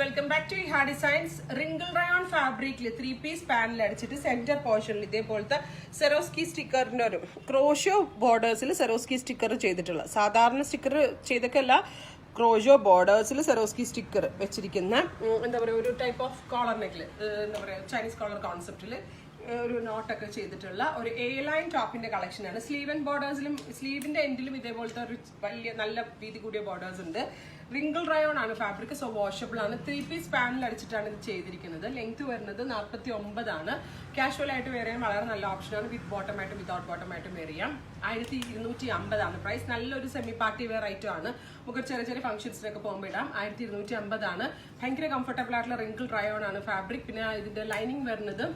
Welcome back to Iha designs. Wrinkle rayon ഫാബ്രിക്കിൽ 3-പീസ് panel അടിച്ചിട്ട് സെന്റർ പോർഷനിൽ ഇതേപോലത്തെ സെറോസ്കി സ്റ്റിക്കറിന്റെ ഒരു ക്രോഷോ ബോർഡേഴ്സിൽ സെറോസ്കി സ്റ്റിക്കർ ചെയ്തിട്ടുള്ള സാധാരണ സ്റ്റിക്കർ ചെയ്തൊക്കെയല്ല, ക്രോഷോ ബോർഡേഴ്സിൽ സെറോസ്കി സ്റ്റിക്കർ വെച്ചിരിക്കുന്ന എന്താ പറയുക ഒരു ടൈപ്പ് ഓഫ് കോളർ നെക്കിൽ എന്താ പറയുക ചൈനീസ് കോളർ കോൺസെപ്റ്റിൽ ഒരു നോട്ടൊക്കെ ചെയ്തിട്ടുള്ള ഒരു എ ലൈൻ ടോപ്പിന്റെ കളക്ഷനാണ്. സ്ലീവ് ആൻഡ് ബോർഡേഴ്സിലും സ്ലീവിന്റെ എൻഡിലും ഇതേപോലത്തെ ഒരു വലിയ നല്ല വീതി കൂടിയ ബോർഡേഴ്സ് ഉണ്ട്. റിംഗിൾ റയോൺ ആണ് ഫാബ്രിക്, സോ വാഷബിൾ ആണ്. 3-പീസ് പാനൽ അടിച്ചിട്ടാണ് ഇത് ചെയ്തിരിക്കുന്നത്. ലെങ്ത് വരുന്നത് 49 ആണ്. കാഷ്വൽ ആയിട്ട് വെയർ ചെയ്യാൻ വളരെ നല്ല ഓപ്ഷനാണ്. വിത്ത് ബോട്ടം ആയിട്ടും വിത്തൗട്ട് ബോട്ടം ആയിട്ടും വെയർ ചെയ്യാം. 1250 ആണ് പ്രൈസ്. നല്ലൊരു സെമി പാർട്ടി വെയർ ഐറ്റം ആണ്. നമുക്ക് ചെറിയ ചെറിയ ഫംഗ്ഷൻസിനൊക്കെ പോകുമ്പോൾ ഇടാം. 1250 ആണ്. ഭയങ്കര കംഫർട്ടബിൾ ആയിട്ടുള്ള റിംഗിൾ റയോൺ ആണ് ഫാബ്രിക്. പിന്നെ ഇതിന്റെ ലൈനിങ് വരുന്നത്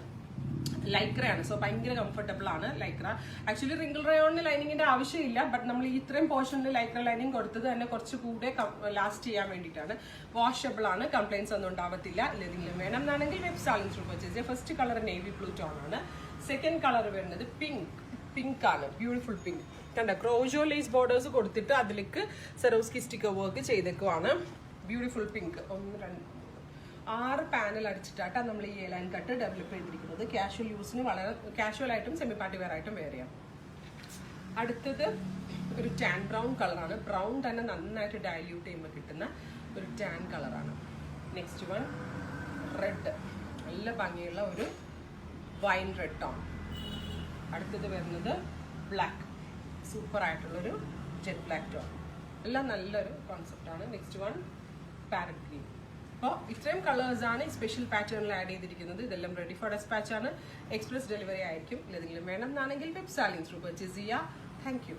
ലൈക്രയാണ്, സോ ഭയങ്കര കംഫർട്ടബിൾ ആണ് ലൈക്ര. ആക്ച്വലി റിംഗിൾ റയോണിന് ലൈനിങ്ങിന്റെ ആവശ്യമില്ല, ബട്ട് നമ്മൾ ഇത്രയും പോർഷനിൽ ലൈക്ര ലൈനിങ് കൊടുത്തത് തന്നെ കുറച്ചുകൂടെ ലാസ്റ്റ് ചെയ്യാൻ വേണ്ടിയിട്ടാണ്. വാഷബിൾ ആണ്, കംപ്ലൈൻസ് ഒന്നും ഉണ്ടാവത്തില്ല. ഏതെങ്കിലും വേണം എന്നാണെങ്കിൽ വെബ് സാലിംഗ് ത്രൂ പർച്ചേസ് ചെയ്യാം. First colour navy blue tone ആണ്. സെക്കൻഡ് കളർ വരുന്നത് പിങ്ക് ആണ്. ബ്യൂട്ടിഫുൾ പിങ്ക് കണ്ട ക്രോഷോ ലേസ് ബോർഡേഴ്സ് കൊടുത്തിട്ട് അതിലേക്ക് സെറോസ്കി സ്റ്റിക്കർ വർക്ക് ചെയ്തേക്കുവാണ്. Beautiful pink. 6 പാനൽ അടിച്ചിട്ടാണ് നമ്മൾ ഈ എ ലൈൻ കട്ട് ഡെവലപ്പ് ചെയ്തിരിക്കുന്നത്. കാഷ്വൽ യൂസിന് വളരെ കാഷ്വൽ ആയിട്ടും സെമി പാർട്ടി വെയർ ആയിട്ടും വെയർ ചെയ്യാം. അടുത്തത് ഒരു ടാൻ ബ്രൗൺ കളറാണ്. ബ്രൗൺ തന്നെ നന്നായിട്ട് ഡയല്യൂട്ട് ചെയ്യുമ്പോൾ കിട്ടുന്ന ഒരു ടാൻ കളറാണ്. നെക്സ്റ്റ് വൺ റെഡ്, നല്ല ഭംഗിയുള്ള ഒരു വൈൻ റെഡ് ടോൺ. അടുത്തത് വരുന്നത് ബ്ലാക്ക്, സൂപ്പർ ആയിട്ടുള്ളൊരു ജെറ്റ് ബ്ലാക്ക് ടോൺ. എല്ലാം നല്ലൊരു കോൺസെപ്റ്റാണ്. Next one parrot green. അപ്പോൾ ഇത്രയും കളേഴ്സാണ് ഈ സ്പെഷ്യൽ പാറ്റേണിൽ ആഡ് ചെയ്തിരിക്കുന്നത്. ഇതെല്ലാം റെഡി ഫോർ ഡെസ്പാച്ച് ആണ്. എക്സ്പ്രസ് ഡെലിവറി ആയിരിക്കും. ഏതെങ്കിലും വേണം എന്നാണെങ്കിൽ വെബ് സാലിംഗ് ത്രൂ പർച്ചേസ് ചെയ്യുക. Thank U.